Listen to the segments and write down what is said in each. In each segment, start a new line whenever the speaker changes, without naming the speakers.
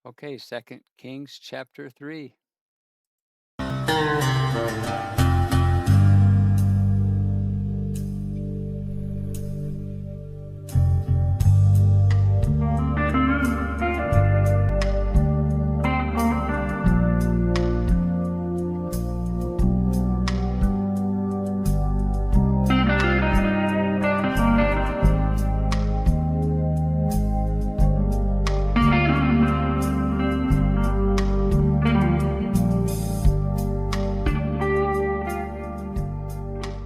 Okay, Second Kings chapter 3.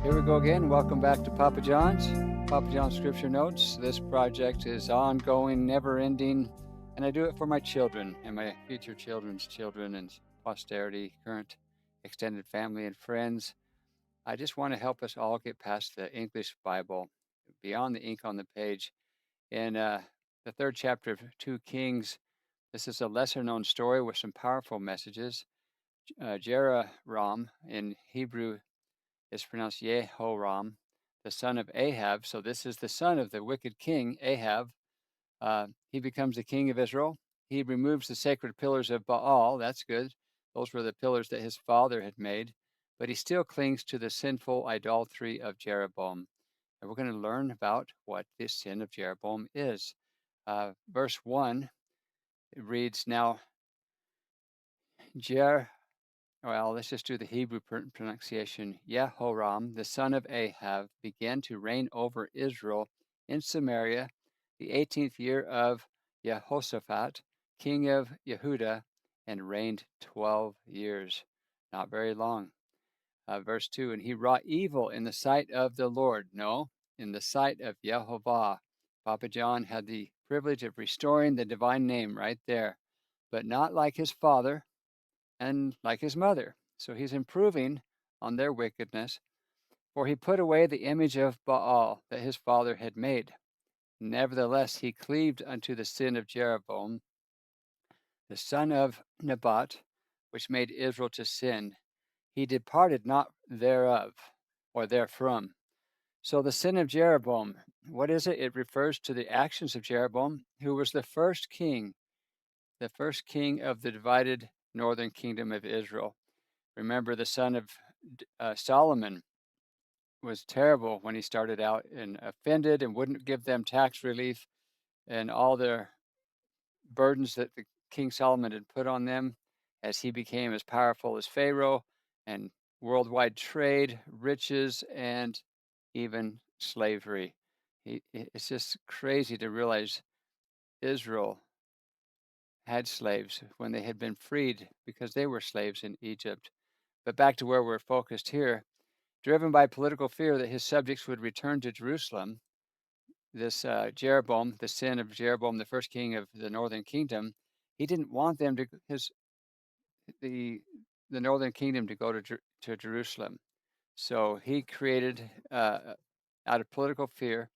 Here we go again. Welcome back to Papa John's Scripture Notes. This project is ongoing, never ending, and I do it for my children and my future children's children and posterity, current extended family and friends. I just want to help us all get past the English Bible, beyond the ink on the page. In the third chapter of 2 Kings, this is a lesser known story with some powerful messages. Jehoram in Hebrew is pronounced Yehoram, the son of Ahab. So this is the son of the wicked king Ahab. He becomes the king of Israel. He removes the sacred pillars of Baal. That's good. Those were the pillars that his father had made. But he still clings to the sinful idolatry of Jeroboam. And we're going to learn about what this sin of Jeroboam is. Verse 1, it reads, Now let's just do the Hebrew pronunciation. Jehoram, the son of Ahab, began to reign over Israel in Samaria the 18th year of Jehoshaphat, king of Yehudah, and reigned 12 years. Not very long. Verse 2, and he wrought evil in the sight of the Lord. No, in the sight of Jehovah. Papa John had the privilege of restoring the divine name right there, but not like his father and like his mother. So he's improving on their wickedness, for he put away the image of Baal that his father had made. Nevertheless, he cleaved unto the sin of Jeroboam, the son of Nebat, which made Israel to sin. He departed not thereof, or therefrom. So the sin of Jeroboam, what is it? It refers to the actions of Jeroboam, who was the first king of the divided northern kingdom of Israel. Remember, the son of Solomon was terrible when he started out and offended and wouldn't give them tax relief and all their burdens that the King Solomon had put on them as he became as powerful as Pharaoh, and worldwide trade, riches, and even slavery. It's just crazy to realize Israel had slaves when they had been freed because they were slaves in Egypt. But back to where we're focused here, driven by political fear that his subjects would return to Jerusalem, this Jeroboam, the sin of Jeroboam, the first king of the northern kingdom, he didn't want them to the northern kingdom to go to Jerusalem. So he created, out of political fear,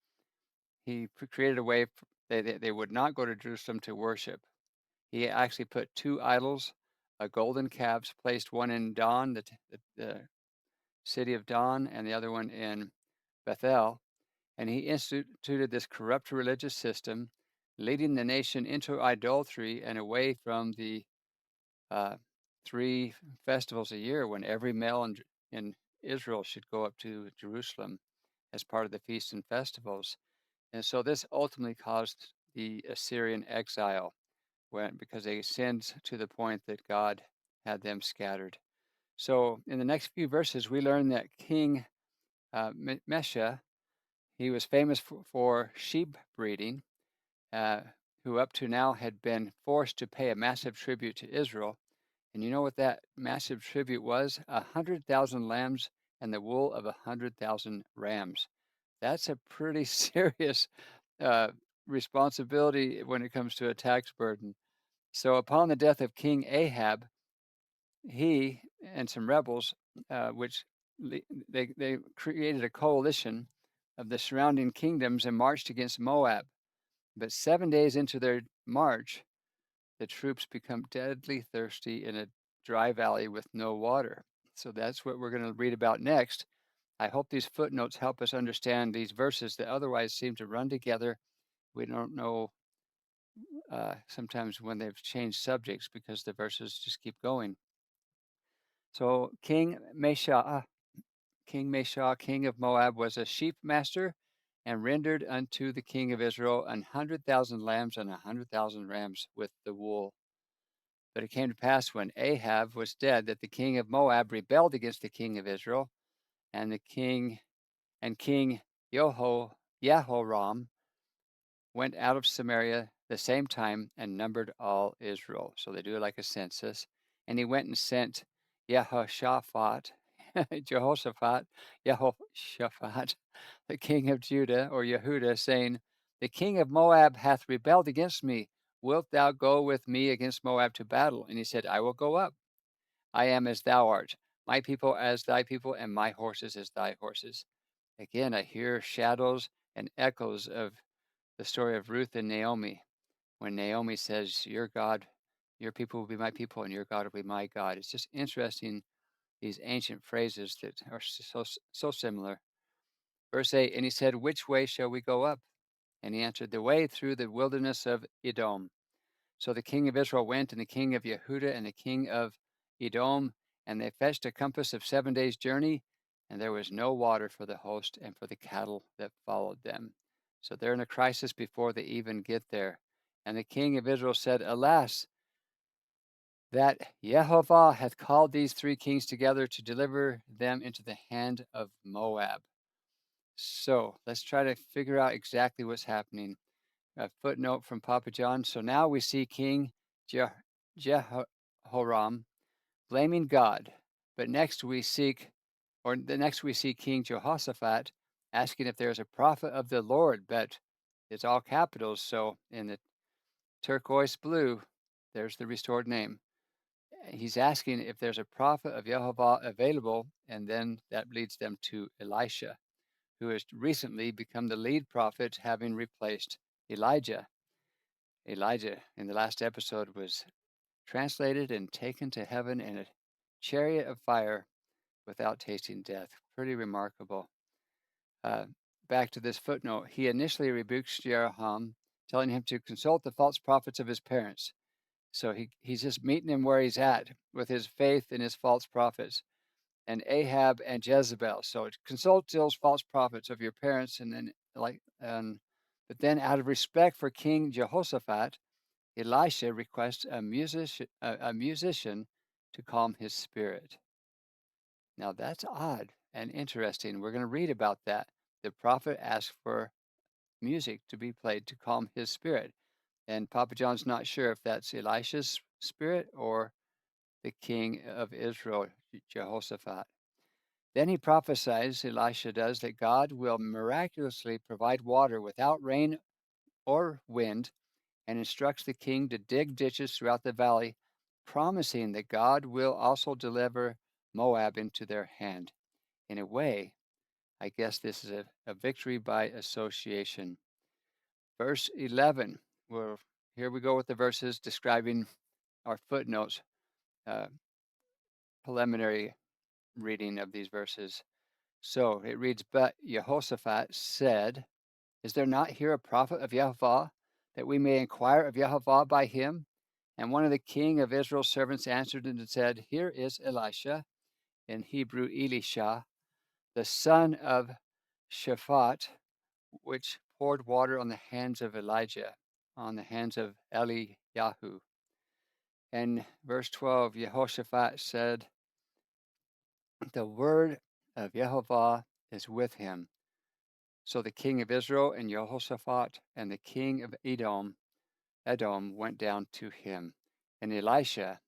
he created a way they would not go to Jerusalem to worship. He actually put two idols, golden calves, placed one in Dan, the city of Dan, and the other one in Bethel. And he instituted this corrupt religious system, leading the nation into idolatry and away from the uh, 3 festivals a year when every male in Israel should go up to Jerusalem as part of the feasts and festivals. And so this ultimately caused the Assyrian exile because they sinned to the point that God had them scattered. So in the next few verses, we learn that King Mesha, he was famous for sheep breeding, uh, who up to now had been forced to pay a massive tribute to Israel. And you know what that massive tribute was? 100,000 lambs and the wool of 100,000 rams. That's a pretty serious uh, responsibility when it comes to a tax burden. So upon the death of King Ahab, he and some rebels, which they created a coalition of the surrounding kingdoms and marched against Moab. But 7 days into their march, the troops become deadly thirsty in a dry valley with no water. So that's what we're going to read about next. I hope these footnotes help us understand these verses that otherwise seem to run together. We don't know sometimes when they've changed subjects because the verses just keep going. So King Mesha, king of Moab, was a sheep master, and rendered unto the king of Israel 100,000 lambs and 100,000 rams with the wool. But it came to pass when Ahab was dead that the king of Moab rebelled against the king of Israel, and King Jehoram went out of Samaria the same time and numbered all Israel. So they do it like a census. And he went and sent Jehoshaphat, Jehoshaphat, Jehoshaphat, the king of Judah or Yehuda, saying, "The king of Moab hath rebelled against me. Wilt thou go with me against Moab to battle?" And he said, "I will go up. I am as thou art, my people as thy people, and my horses as thy horses." Again, I hear shadows and echoes of the story of Ruth and Naomi, when Naomi says, "Your God, your people will be my people, and your God will be my God." It's just interesting, these ancient phrases that are so similar. Verse 8, and he said, "Which way shall we go up?" And he answered, "The way through the wilderness of Edom." So the king of Israel went, and the king of Yehuda, and the king of Edom, and they fetched a compass of 7 days' journey, and there was no water for the host and for the cattle that followed them. So they're in a crisis before they even get there. And the king of Israel said, "Alas, that Jehovah hath called these three kings together to deliver them into the hand of Moab." So let's try to figure out exactly what's happening. A footnote from Papa John. So now we see King Je- Jehoram blaming God, but next we see King Jehoshaphat asking if there's a prophet of the Lord, but it's all capitals. So in the turquoise blue, there's the restored name. He's asking if there's a prophet of Jehovah available, and then that leads them to Elisha, who has recently become the lead prophet, having replaced Elijah. Elijah in the last episode was translated and taken to heaven in a chariot of fire without tasting death. Pretty remarkable. Uh, Back to this footnote, he initially rebukes Jeroham, telling him to consult the false prophets of his parents. So he's just meeting him where he's at with his faith in his false prophets and Ahab and Jezebel. So consult those false prophets of your parents, and then but then out of respect for King Jehoshaphat, Elisha requests a musician to calm his spirit. Now that's odd and interesting. We're going to read about that. The prophet asked for music to be played to calm his spirit. And Papa John's not sure if that's Elisha's spirit or the king of Israel, Jehoshaphat. Then he prophesies, Elisha does, that God will miraculously provide water without rain or wind, and instructs the king to dig ditches throughout the valley, promising that God will also deliver Moab into their hand. In a way, I guess this is a victory by association. Verse 11. Well, here we go with the verses describing our footnotes, uh, preliminary reading of these verses. So it reads, "But Jehoshaphat said, Is there not here a prophet of Jehovah, that we may inquire of Jehovah by him?" And one of the king of Israel's servants answered and said, "Here is Elisha," in Hebrew Elisha, "the son of Shaphat, which poured water on the hands of Elijah, on the hands of Eliyahu." And verse 12, Jehoshaphat said, "The word of Jehovah is with him." So the king of Israel and Jehoshaphat and the king of Edom went down to him. And Elisha,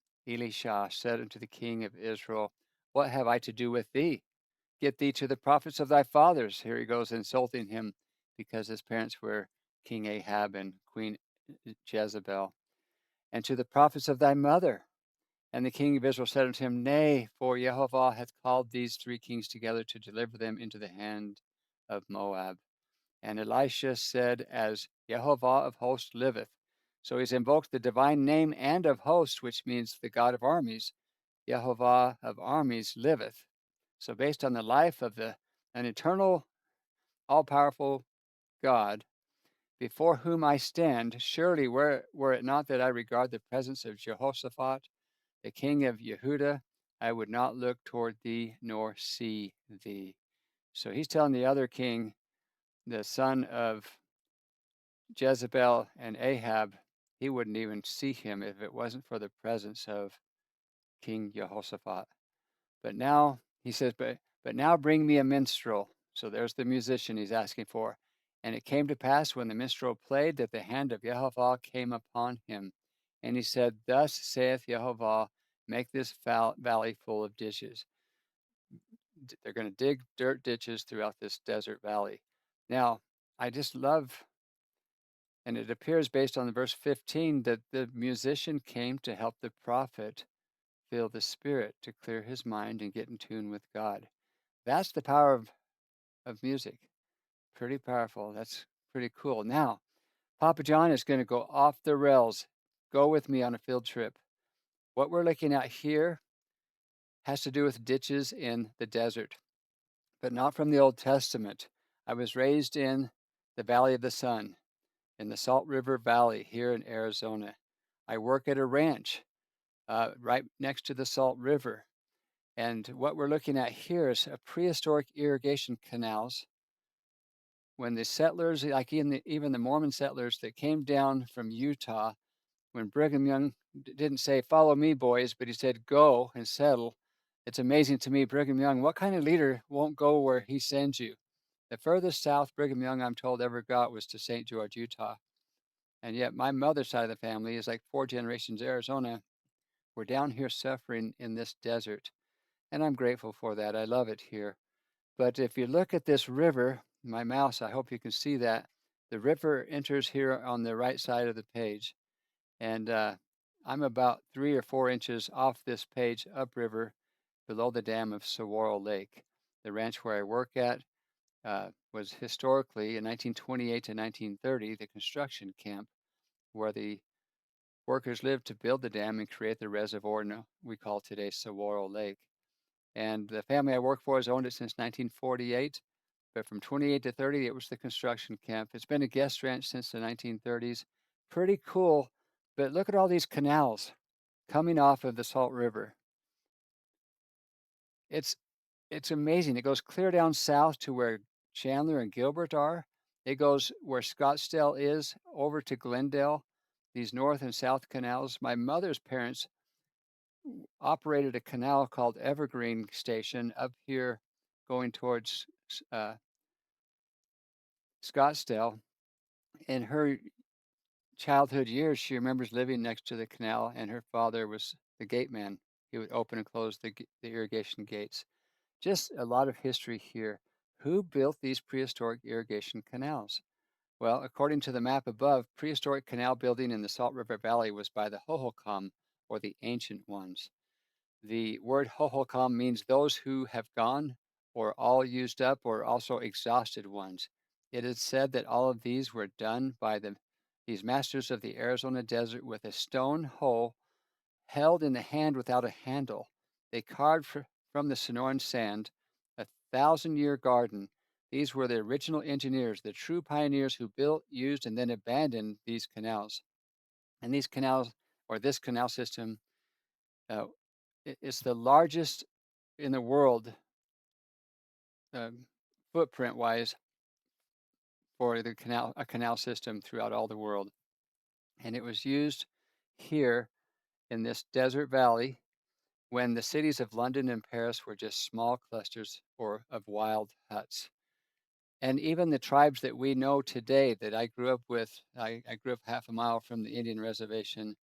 said unto the king of Israel, "What have I to do with thee? Get thee to the prophets of thy fathers." Here he goes insulting him because his parents were King Ahab and Queen Jezebel. "And to the prophets of thy mother." And the king of Israel said unto him, "Nay, for Jehovah hath called these three kings together to deliver them into the hand of Moab." And Elisha said, "As Jehovah of hosts liveth." So he's invoked the divine name and of hosts, which means the God of armies. Jehovah of armies liveth. So based on the life of an eternal, all-powerful God, before whom I stand, surely were it not that I regard the presence of Jehoshaphat, the king of Yehuda, I would not look toward thee nor see thee. So he's telling the other king, the son of Jezebel and Ahab, he wouldn't even see him if it wasn't for the presence of King Jehoshaphat. But now he says, but now bring me a minstrel. So there's the musician he's asking for. And it came to pass when the minstrel played that the hand of Jehovah came upon him. And he said, thus saith Jehovah, make this valley full of ditches. They're going to dig dirt ditches throughout this desert valley. Now, I just love, and it appears based on the verse 15, that the musician came to help the prophet feel the Spirit, to clear his mind and get in tune with God. That's the power of music. Pretty powerful. That's pretty cool. Now, Papa John is going to go off the rails. Go with me on a field trip. What we're looking at here has to do with ditches in the desert, but not from the Old Testament. I was raised in the Valley of the Sun, in the Salt River Valley here in Arizona. I work at a ranch right next to the Salt River. And what we're looking at here is a prehistoric irrigation canals. When the settlers, like even the Mormon settlers that came down from Utah, when Brigham Young didn't say, follow me, boys, but he said, go and settle. It's amazing to me, Brigham Young, what kind of leader won't go where he sends you? The furthest south Brigham Young, I'm told, ever got was to St. George, Utah. And yet my mother's side of the family is like 4 generations Arizona. We're down here suffering in this desert. And I'm grateful for that. I love it here. But if you look at this river, my mouse, I hope you can see that. The river enters here on the right side of the page. And I'm about 3 or 4 inches off this page upriver below the dam of Saguaro Lake. The ranch where I work at was historically in 1928 to 1930 the construction camp where the workers lived to build the dam and create the reservoir we call today Saguaro Lake. And the family I work for has owned it since 1948. But from 28 to 30, it was the construction camp. It's been a guest ranch since the 1930s. Pretty cool. But look at all these canals coming off of the Salt River. It's amazing. It goes clear down south to where Chandler and Gilbert are. It goes where Scottsdale is over to Glendale. These north and south canals. My mother's parents operated a canal called Evergreen Station up here going towards Scottsdale. In her childhood years, she remembers living next to the canal, and her father was the gate man. He would open and close the irrigation gates. Just a lot of history here. Who built these prehistoric irrigation canals? Well, according to the map above, prehistoric canal building in the Salt River Valley was by the Hohokam, or the Ancient Ones. The word Hohokam means those who have gone, or all used up, or also exhausted ones. It is said that all of these were done by these masters of the Arizona desert with a stone hoe held in the hand without a handle. They carved from the Sonoran sand a 1,000-year garden. These were the original engineers, the true pioneers who built, used, and then abandoned these canals. And these canals, or this canal system, uh, it's the largest in the world, footprint-wise, for a canal system throughout all the world. And it was used here in this desert valley when the cities of London and Paris were just small clusters of wild huts. And even the tribes that we know today that I grew up with, I grew up half a mile from the Indian reservation.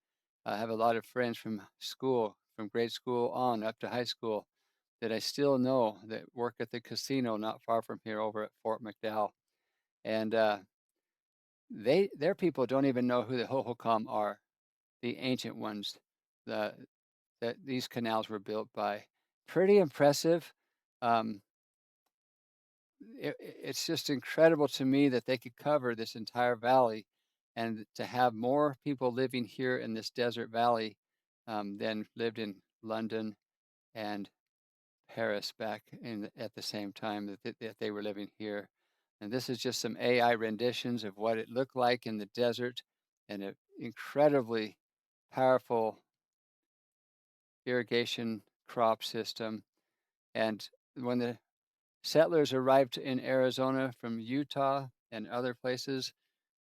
I have a lot of friends from school, from grade school on up to high school, that I still know that work at the casino not far from here over at Fort McDowell. And their people don't even know who the Hohokam are, the ancient ones that these canals were built by. Pretty impressive. Um, it's just incredible to me that they could cover this entire valley, and to have more people living here in this desert valley than lived in London and Paris back at the same time that they were living here. And this is just some AI renditions of what it looked like in the desert and an incredibly powerful irrigation crop system. And when the settlers arrived in Arizona from Utah and other places,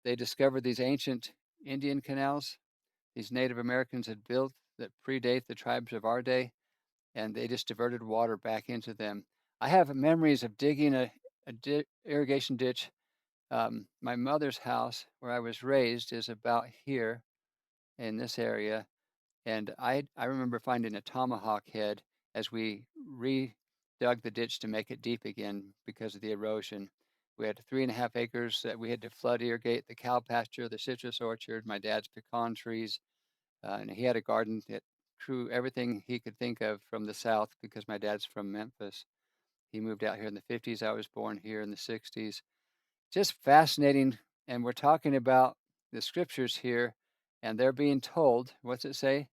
they discovered these ancient Indian canals these Native Americans had built that predate the tribes of our day, and they just diverted water back into them. I have memories of digging a irrigation ditch. My mother's house, where I was raised, is about here in this area, and I remember finding a tomahawk head as we re-dug the ditch to make it deep again because of the erosion. We had 3.5 acres that we had to flood irrigate the cow pasture, the citrus orchard, my dad's pecan trees, and he had a garden that grew everything he could think of from the South because my dad's from Memphis. He moved out here in the 50s. I was born here in the 60s. Just fascinating. And we're talking about the scriptures here, and they're being told, what's it say?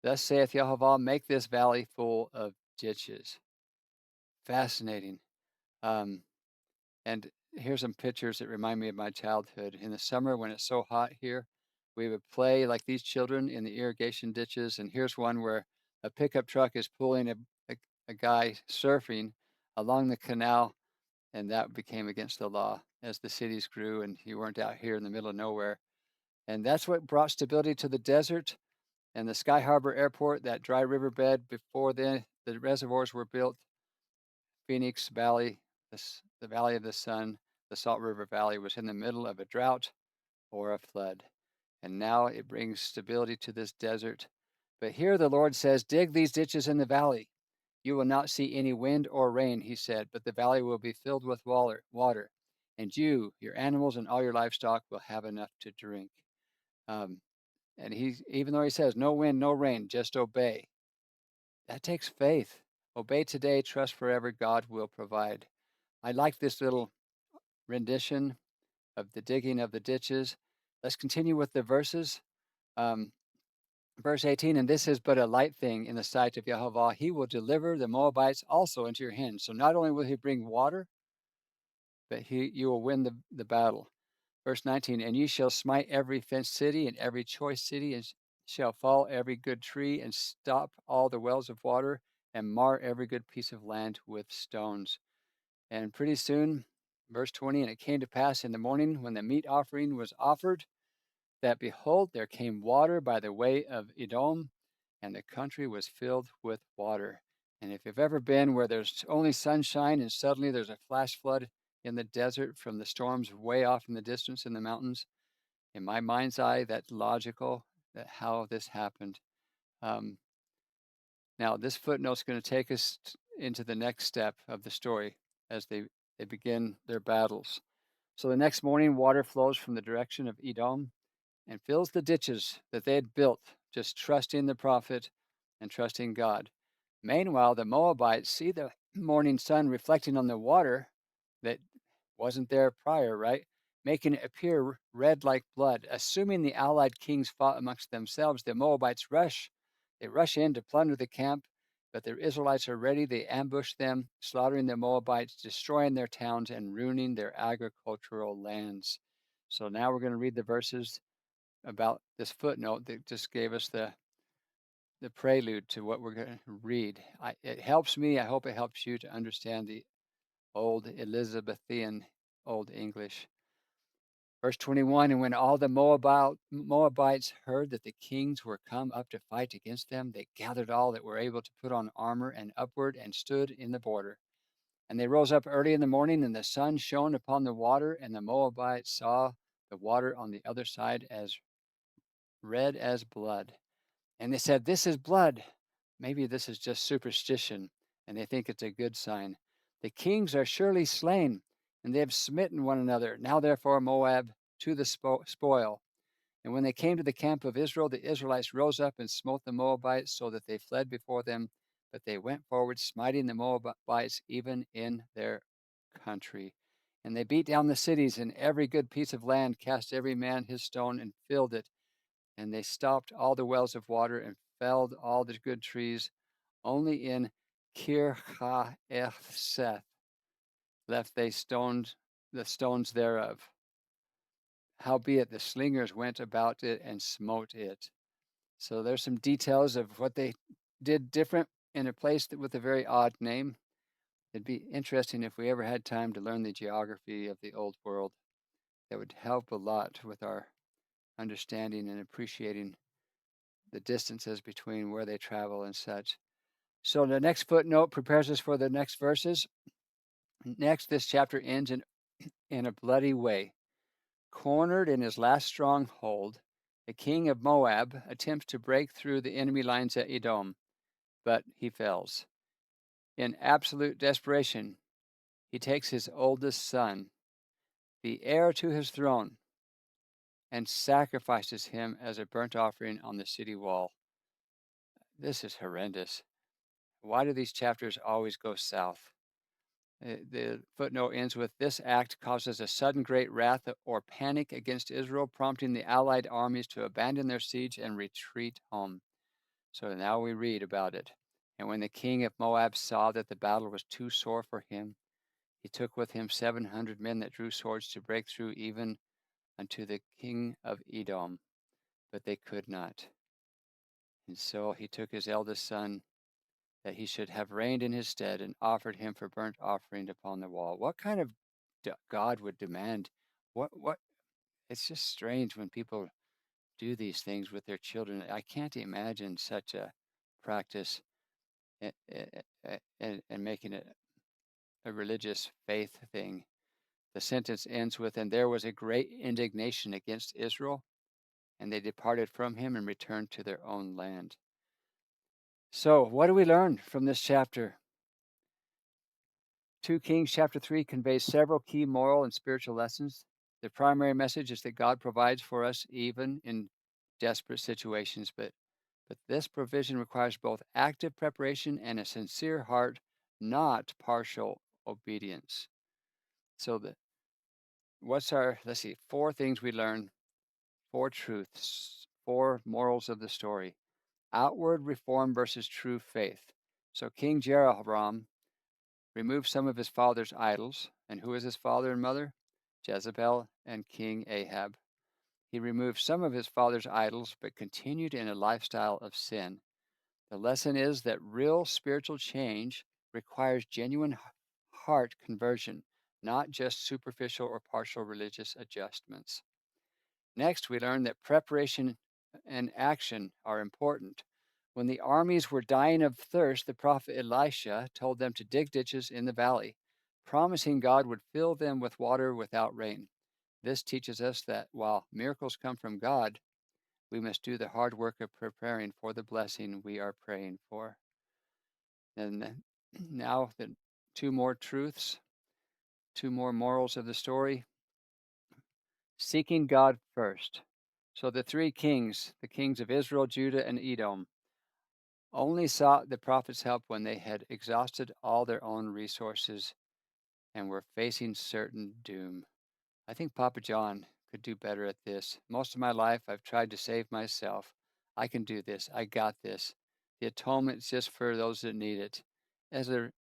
Thus saith Jehovah, make this valley full of ditches. Fascinating. Um, and here's some pictures that remind me of my childhood. In the summer, when it's so hot here, we would play like these children in the irrigation ditches. And here's one where a pickup truck is pulling a, a guy surfing along the canal, and that became against the law as the cities grew, and you weren't out here in the middle of nowhere. And that's what brought stability to the desert and the Sky Harbor Airport, that dry riverbed before the reservoirs were built. Phoenix Valley, the Valley of the Sun, the Salt River Valley was in the middle of a drought or a flood. And now it brings stability to this desert. But here the Lord says, dig these ditches in the valley. You will not see any wind or rain, he said, but the valley will be filled with water, and you, your animals, and all your livestock will have enough to drink. Um, and even though he says, no wind, no rain, just obey, that takes faith. Obey today, trust forever, God will provide. I like this little rendition of the digging of the ditches. Let's continue with the verses. Um, verse 18, and this is but a light thing in the sight of Jehovah. He will deliver the Moabites also into your hands. So not only will he bring water, but you will win the battle. Verse 19, and ye shall smite every fenced city and every choice city, and shall fall every good tree, and stop all the wells of water, and mar every good piece of land with stones. And pretty soon, verse 20, and it came to pass in the morning when the meat offering was offered, that behold, there came water by the way of Edom, and the country was filled with water. And if you've ever been where there's only sunshine and suddenly there's a flash flood in the desert from the storms way off in the distance in the mountains, in my mind's eye, that's logical that how this happened. Um, Now, this footnote is going to take us into the next step of the story as they begin their battles. So the next morning, water flows from the direction of Edom and fills the ditches that they had built, just trusting the prophet and trusting God. Meanwhile, the Moabites see the morning sun reflecting on the water that wasn't there prior, right? Making it appear red like blood. Assuming the allied kings fought amongst themselves, the Moabites rush. They rush in to plunder the camp, but the Israelites are ready. They ambush them, slaughtering the Moabites, destroying their towns, and ruining their agricultural lands. So now we're going to read the verses about this footnote that just gave us the prelude to what we're going to read. It helps me. I hope it helps you to understand the old Elizabethan Old English. Verse 21, and when all the Moabites heard that the kings were come up to fight against them, they gathered all that were able to put on armor and upward and stood in the border. And they rose up early in the morning, and the sun shone upon the water, and the Moabites saw the water on the other side as red as blood. And they said, this is blood. Maybe this is just superstition, and they think it's a good sign. The kings are surely slain, and they have smitten one another. Now, therefore, Moab to the spoil. And when they came to the camp of Israel, the Israelites rose up and smote the Moabites so that they fled before them. But they went forward, smiting the Moabites even in their country. And they beat down the cities, and every good piece of land cast every man his stone and filled it. And they stopped all the wells of water and felled all the good trees. Only in Kirhaeseth left they stones the stones thereof. Howbeit the slingers went about it and smote it. So there's some details of what they did different in a place with a very odd name. It'd be interesting if we ever had time to learn the geography of the old world. That would help a lot with our understanding and appreciating the distances between where they travel and such. So the next footnote prepares us for the next verses. Next, this chapter ends in a bloody way. Cornered in his last stronghold, the king of Moab attempts to break through the enemy lines at Edom, but he fails. In absolute desperation, he takes his oldest son, the heir to his throne, and sacrifices him as a burnt offering on the city wall. This is horrendous. Why do these chapters always go south? The footnote ends with this act causes a sudden great wrath or panic against Israel, prompting the allied armies to abandon their siege and retreat home. So now we read about it. And when the king of Moab saw that the battle was too sore for him, he took with him 700 men that drew swords to break through even unto the king of Edom, but they could not. And so he took his eldest son, that he should have reigned in his stead, and offered him for burnt offering upon the wall. What kind of God would demand? What? It's just strange when people do these things with their children. I can't imagine such a practice and making it a religious faith thing. The sentence ends with, and there was a great indignation against Israel, and they departed from him and returned to their own land. So, what do we learn from this chapter? 2 Kings chapter 3 conveys several key moral and spiritual lessons. The primary message is that God provides for us even in desperate situations, but this provision requires both active preparation and a sincere heart, not partial obedience. So let's see, four things we learn, four truths, four morals of the story. Outward reform versus true faith. So King Jehoram removed some of his father's idols. And who is his father and mother? Jezebel and King Ahab. He removed some of his father's idols, but continued in a lifestyle of sin. The lesson is that real spiritual change requires genuine heart conversion, not just superficial or partial religious adjustments. Next, we learn that preparation and action are important. When the armies were dying of thirst, the prophet Elisha told them to dig ditches in the valley, promising God would fill them with water without rain. This teaches us that while miracles come from God, we must do the hard work of preparing for the blessing we are praying for. And now, the two more truths, two more morals of the story. Seeking God first. So the three kings, the kings of Israel, Judah, and Edom, only sought the prophet's help when they had exhausted all their own resources and were facing certain doom. I think Papa John could do better at this. Most of my life, I've tried to save myself. I can do this. I got this. The atonement is just for those that need it. As a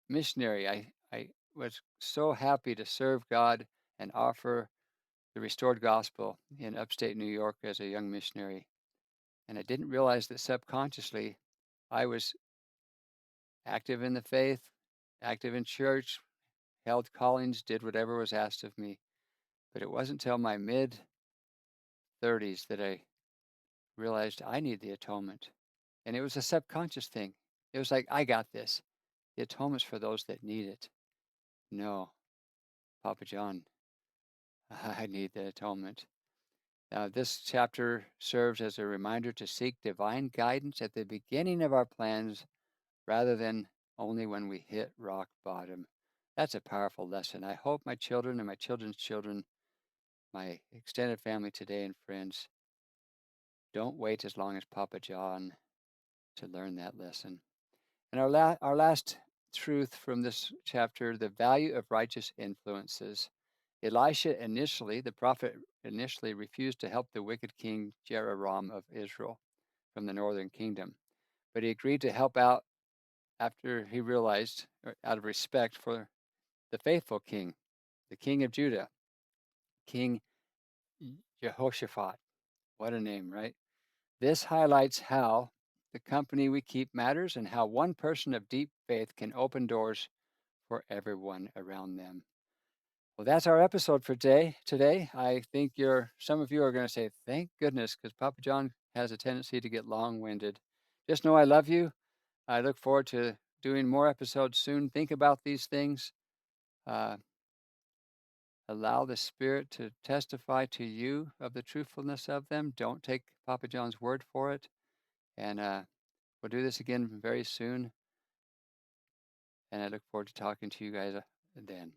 missionary, I was so happy to serve God and offer the restored gospel in upstate New York as a young missionary. And I didn't realize that subconsciously I was active in the faith, active in church, held callings, did whatever was asked of me. But it wasn't until my mid 30s that I realized I need the atonement. And it was a subconscious thing. It was like, I got this. The atonement's for those that need it. No, Papa John, I need the atonement. Now, this chapter serves as a reminder to seek divine guidance at the beginning of our plans rather than only when we hit rock bottom. That's a powerful lesson. I hope my children and my children's children, my extended family today and friends, don't wait as long as Papa John to learn that lesson. And our last truth from this chapter, the value of righteous influences. The prophet initially refused to help the wicked king Jehoram of Israel from the northern kingdom, but he agreed to help out after he realized, out of respect for the faithful king. the king of Judah, King Jehoshaphat. What a name, right? This highlights how the company we keep matters and how one person of deep faith can open doors for everyone around them. Well, that's our episode for today. I think some of you are going to say, thank goodness, because Papa John has a tendency to get long-winded. Just know I love you. I look forward to doing more episodes soon. Think about these things. Uh, Allow the Spirit to testify to you of the truthfulness of them. Don't take Papa John's word for it. And we'll do this again very soon. And I look forward to talking to you guys then.